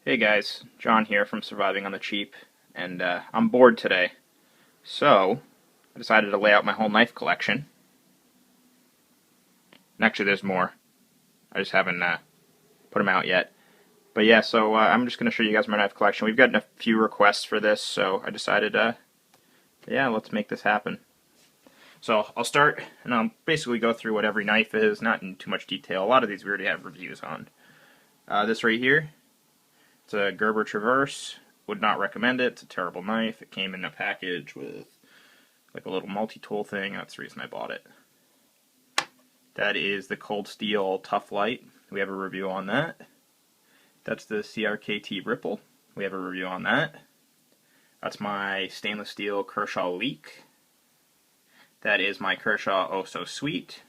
Hey guys, John here from Surviving on the Cheap, and I'm bored today, so I decided to lay out my whole knife collection. And actually, there's more. I just haven't put them out yet. But yeah, so I'm just going to show you guys my knife collection. We've gotten a few requests for this, so I decided, yeah, let's make this happen. So I'll start, and I'll basically go through what every knife is, not in too much detail. A lot of these we already have reviews on. This right here, it's a Gerber Traverse. Would not recommend it. It's a terrible knife. It came in a package with like a little multi-tool thing. That's the reason I bought it. That is the Cold Steel Tough Light. We have a review on that. That's the CRKT Ripple. We have a review on that. That's my stainless steel Kershaw Leek. That is my Kershaw Oh So Sweet.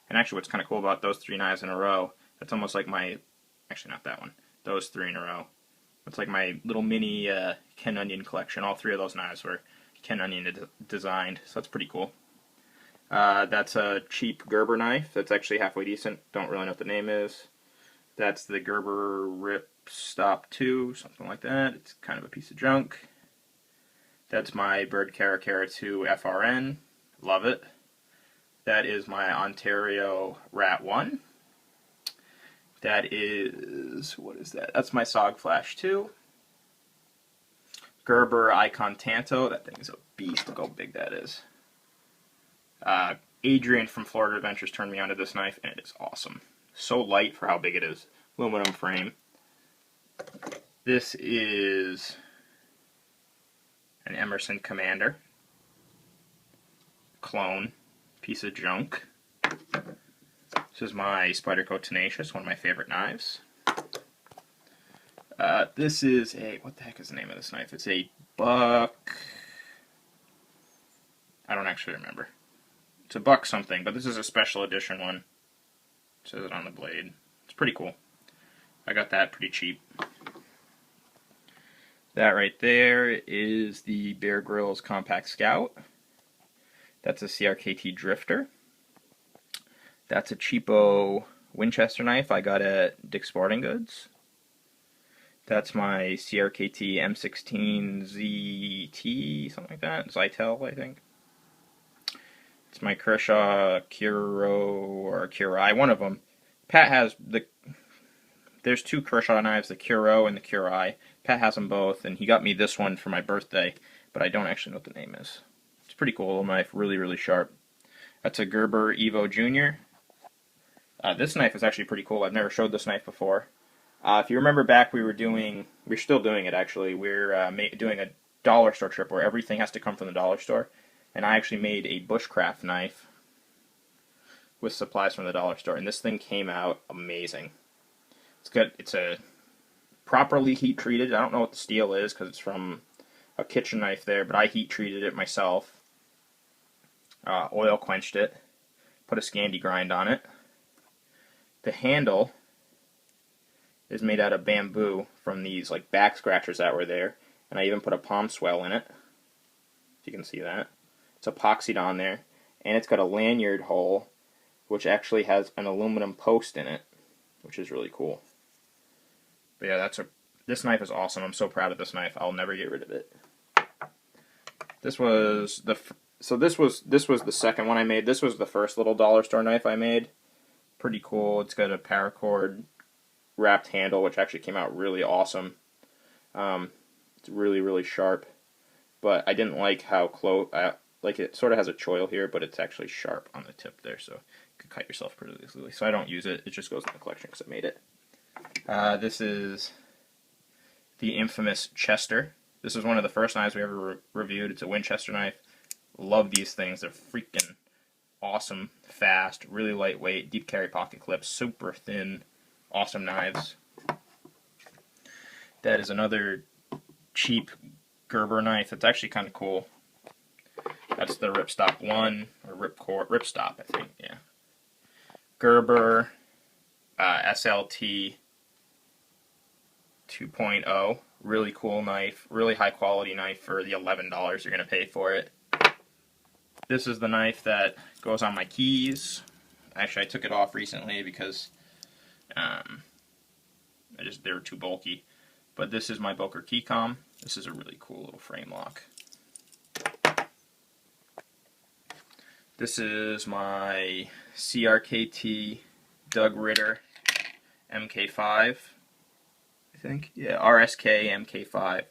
And actually what's kind of cool about those three knives in a row, that's almost like my, actually not that one, those three in a row. It's like my little mini Ken Onion collection. All three of those knives were Ken Onion designed, so that's pretty cool. That's a cheap Gerber knife. That's actually halfway decent. Don't really know what the name is. That's the Gerber Rip Stop 2, something like that. It's kind of a piece of junk. That's my Bird Cara Cara 2 FRN. Love it. That is my Ontario Rat 1. That is, what is that? That's my SOG Flash 2. Gerber Icon Tanto. That thing is a beast. Look how big that is. Adrian from Florida Adventures turned me onto this knife, and it is awesome. So light for how big it is. Aluminum frame. This is an Emerson Commander. Clone. Piece of junk. This is my Spyderco Tenacious, one of my favorite knives. This is a, what the heck is the name of this knife? It's a Buck, I don't actually remember. It's a Buck something, but this is a special edition one. It says it on the blade. It's pretty cool. I got that pretty cheap. That right there is the Bear Grylls Compact Scout. That's a CRKT Drifter. That's a cheapo Winchester knife I got at Dick's Sporting Goods. That's my CRKT M16 ZT, something like that. Zytel, I think. It's my Kershaw Kuro or Kurai, one of them. Pat has there's two Kershaw knives, the Kuro and the Kurai. Pat has them both, and he got me this one for my birthday, but I don't actually know what the name is. It's a pretty cool little knife, really, really sharp. That's a Gerber Evo Jr. This knife is actually pretty cool. I've never showed this knife before. If you remember back, we're still doing it actually. We're doing a dollar store trip where everything has to come from the dollar store. And I actually made a bushcraft knife with supplies from the dollar store. And this thing came out amazing. It's good. It's a properly heat treated. I don't know what the steel is because it's from a kitchen knife there, but I heat treated it myself. Oil quenched it. Put a Scandi grind on it. The handle is made out of bamboo from these like back scratchers that were there, and I even put a palm swell in it, if you can see that. It's epoxied on there, and it's got a lanyard hole which actually has an aluminum post in it, which is really cool. But yeah, this knife is awesome. I'm so proud of this knife. I'll never get rid of it. This was the second one I made. This was the first little dollar store knife I made. Pretty cool. It's got a paracord wrapped handle, which actually came out really awesome. It's really, really sharp. But I didn't like how close, like it sort of has a choil here, but it's actually sharp on the tip there, so you could cut yourself pretty easily. So I don't use it. It just goes in the collection because I made it. This is the infamous Chester. This is one of the first knives we ever reviewed. It's a Winchester knife. Love these things. They're freaking awesome, fast, really lightweight, deep carry pocket clips, super thin, awesome knives. That is another cheap Gerber knife. It's actually kind of cool. That's the Ripstop 1, or Ripstop, I think, yeah. Gerber SLT 2.0. Really cool knife, really high quality knife for the $11 you're going to pay for it. This is the knife that goes on my keys. Actually, I took it off recently because I they're too bulky. But this is my Boker Keycom. This is a really cool little frame lock. This is my CRKT Doug Ritter MK5, I think. Yeah, RSK MK5.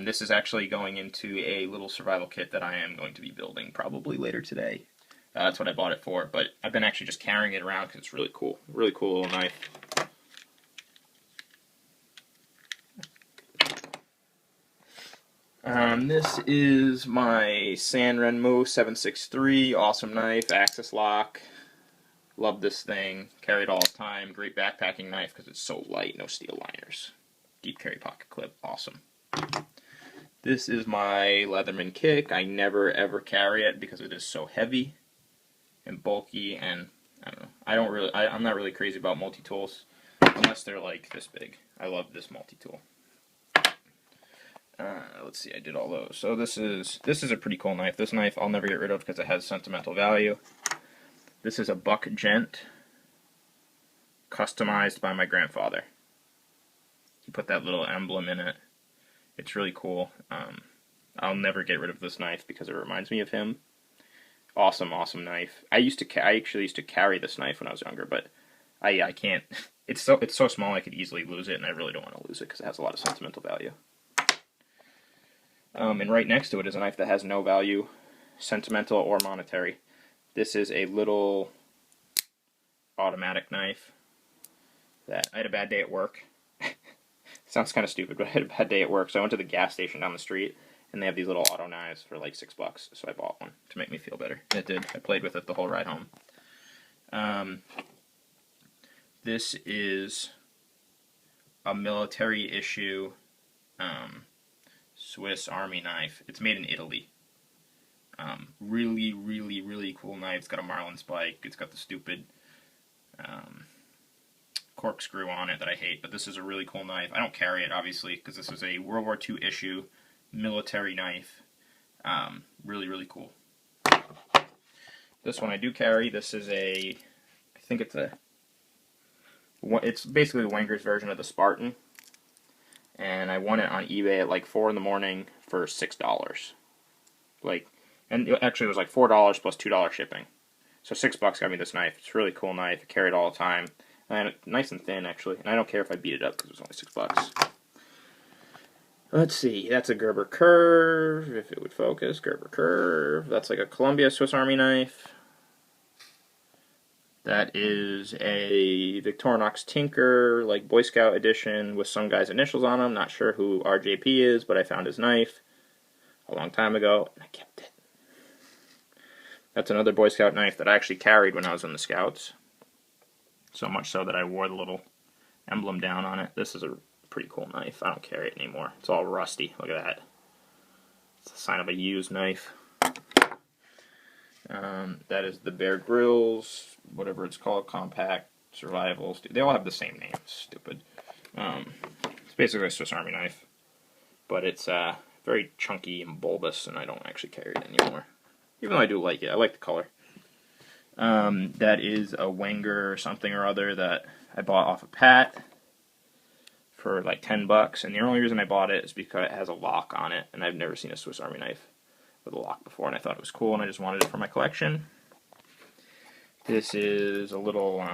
This is actually going into a little survival kit that I am going to be building probably later today. That's what I bought it for, but I've been actually just carrying it around because it's really cool. Really cool little knife. This is my San Renmo 763, awesome knife, axis lock. Love this thing, carry it all the time. Great backpacking knife because it's so light, no steel liners. Deep carry pocket clip, awesome. This is my Leatherman Kick. I never ever carry it because it is so heavy and bulky, and I don't know. I'm not really crazy about multi-tools unless they're like this big. I love this multi-tool. Let's see, I did all those. So this is a pretty cool knife. This knife I'll never get rid of because it has sentimental value. This is a Buck Gent, customized by my grandfather. He put that little emblem in it. It's really cool. I'll never get rid of this knife because it reminds me of him. Awesome, awesome knife. I actually used to carry this knife when I was younger, but I can't. It's so small I could easily lose it, and I really don't want to lose it because it has a lot of sentimental value. And right next to it is a knife that has no value, sentimental or monetary. This is a little automatic knife that I had a bad day at work. Sounds kind of stupid, but I had a bad day at work, so I went to the gas station down the street, and they have these little auto knives for like $6, so I bought one to make me feel better. And it did. I played with it the whole ride home. This is a military issue Swiss Army knife. It's made in Italy. Really, really, really cool knife. It's got a marlin spike. It's got the stupid corkscrew on it that I hate, but this is a really cool knife. I don't carry it, obviously, because this is a World War II issue military knife. Really, really cool. This one I do carry. This is I think it's basically the Wenger's version of the Spartan. And I won it on eBay at like 4 in the morning for $6. And actually it was like $4 plus $2 shipping. So $6 got me this knife. It's a really cool knife. I carry it all the time. And it's nice and thin, actually. And I don't care if I beat it up because it was only $6. Let's see. That's a Gerber Curve, if it would focus. Gerber Curve. That's like a Columbia Swiss Army knife. That is a Victorinox Tinker, like Boy Scout edition with some guy's initials on them. Not sure who RJP is, but I found his knife a long time ago, and I kept it. That's another Boy Scout knife that I actually carried when I was in the Scouts. So much so that I wore the little emblem down on it. This is a pretty cool knife. I don't carry it anymore. It's all rusty. Look at that. It's a sign of a used knife. That is the Bear Grylls, whatever it's called, Compact Survival. They all have the same name. Stupid. It's basically a Swiss Army knife, but it's very chunky and bulbous, and I don't actually carry it anymore. Even though I do like it. I like the color. That is a Wenger something or other that I bought off of Pat for like $10, and the only reason I bought it is because it has a lock on it, and I've never seen a Swiss Army knife with a lock before, and I thought it was cool, and I just wanted it for my collection. This is a little,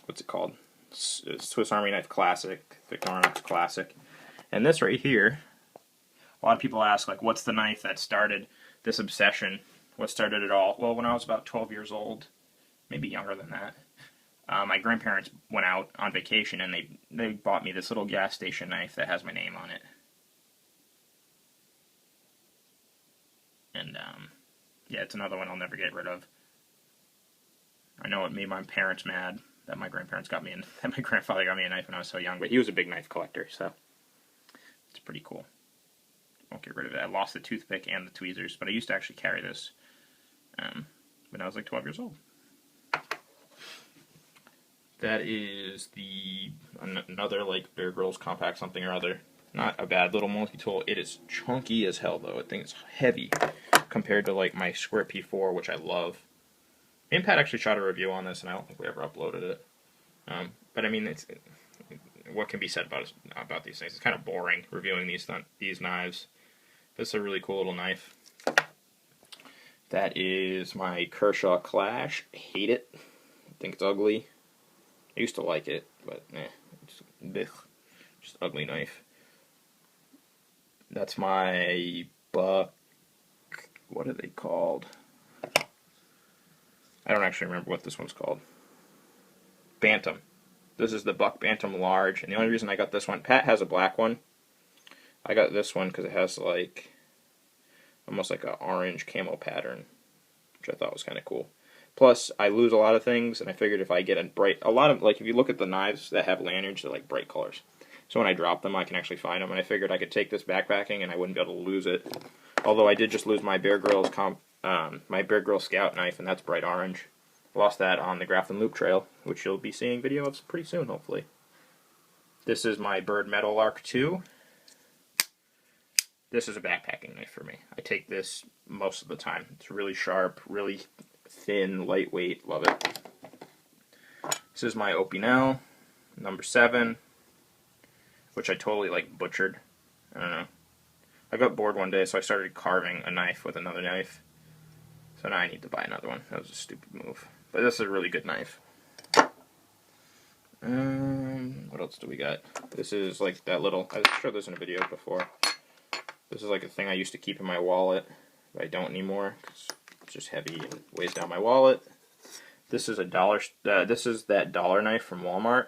what's it called? Swiss Army Knife Classic, Victorinox Classic. And this right here, a lot of people ask, like, what's the knife that started this obsession? What started it all? Well, when I was about 12 years old, maybe younger than that, my grandparents went out on vacation, and they bought me this little gas station knife that has my name on it. And, yeah, it's another one I'll never get rid of. I know it made my parents mad that my grandfather got me a knife when I was so young, but he was a big knife collector, so it's pretty cool. Won't get rid of it. I lost the toothpick and the tweezers, but I used to actually carry this when I was like 12 years old. That is another like Bear Grylls compact something or other. Not a bad little multi-tool. It is chunky as hell though. I think it's heavy compared to like my Squirt P4, which I love. Me and Pat actually shot a review on this, and I don't think we ever uploaded it. But I mean, what can be said about these things? It's kind of boring reviewing these knives. This is a really cool little knife. That is my Kershaw Clash. I hate it. I think it's ugly. I used to like it, but it's just ugly knife. That's my Buck. What are they called? I don't actually remember what this one's called. Bantam. This is the Buck Bantam Large, and the only reason I got this one, Pat has a black one. I got this one because it has like almost like an orange camo pattern, which I thought was kind of cool. Plus, I lose a lot of things, and I figured if I get a lot of, like, if you look at the knives that have lanyards, they're like bright colors. So when I drop them, I can actually find them, and I figured I could take this backpacking and I wouldn't be able to lose it. Although I did just lose my Bear Grylls Scout knife, and that's bright orange. Lost that on the Grafton Loop Trail, which you'll be seeing video of pretty soon, hopefully. This is my Byrd Meadowlark 2. This is a backpacking knife for me. I take this most of the time. It's really sharp, really thin, lightweight. Love it. This is my Opinel number 7, which I totally like butchered. I don't know. I got bored one day, so I started carving a knife with another knife. So now I need to buy another one. That was a stupid move. But this is a really good knife. What else do we got? This is like that little, I showed this in a video before. This is like a thing I used to keep in my wallet, but I don't anymore because it's just heavy and weighs down my wallet. This is this is that dollar knife from Walmart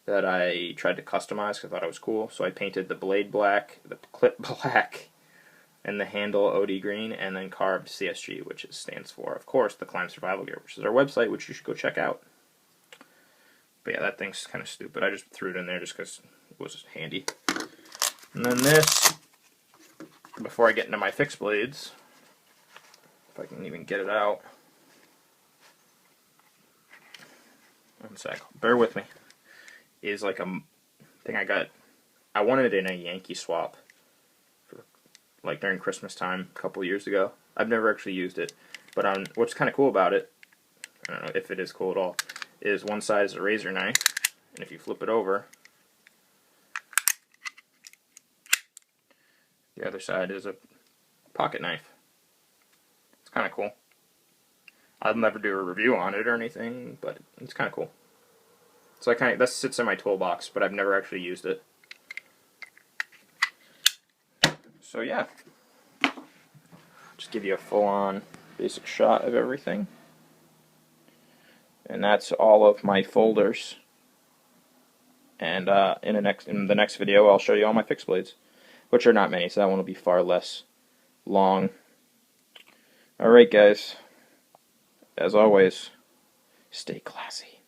that I tried to customize because I thought it was cool. So I painted the blade black, the clip black, and the handle OD green, and then carved CSG, which stands for, of course, the Climb Survival Gear, which is our website, which you should go check out. But yeah, that thing's kind of stupid. I just threw it in there just because it was handy. And then this, before I get into my fixed blades, if I can even get it out. One sec. Bear with me. Is like a thing I got. I wanted it in a Yankee swap for like during Christmas time a couple years ago. I've never actually used it, but what's kind of cool about it, I don't know if it is cool at all, is one side is a razor knife, and if you flip it over, the other side is a pocket knife. It's kind of cool. I'll never do a review on it or anything, but it's kind of cool. So that sits in my toolbox, but I've never actually used it. So yeah, just give you a full-on basic shot of everything. And that's all of my folders. And in the next video, I'll show you all my fixed blades, which are not many, so that one will be far less long. Alright guys, as always, stay classy.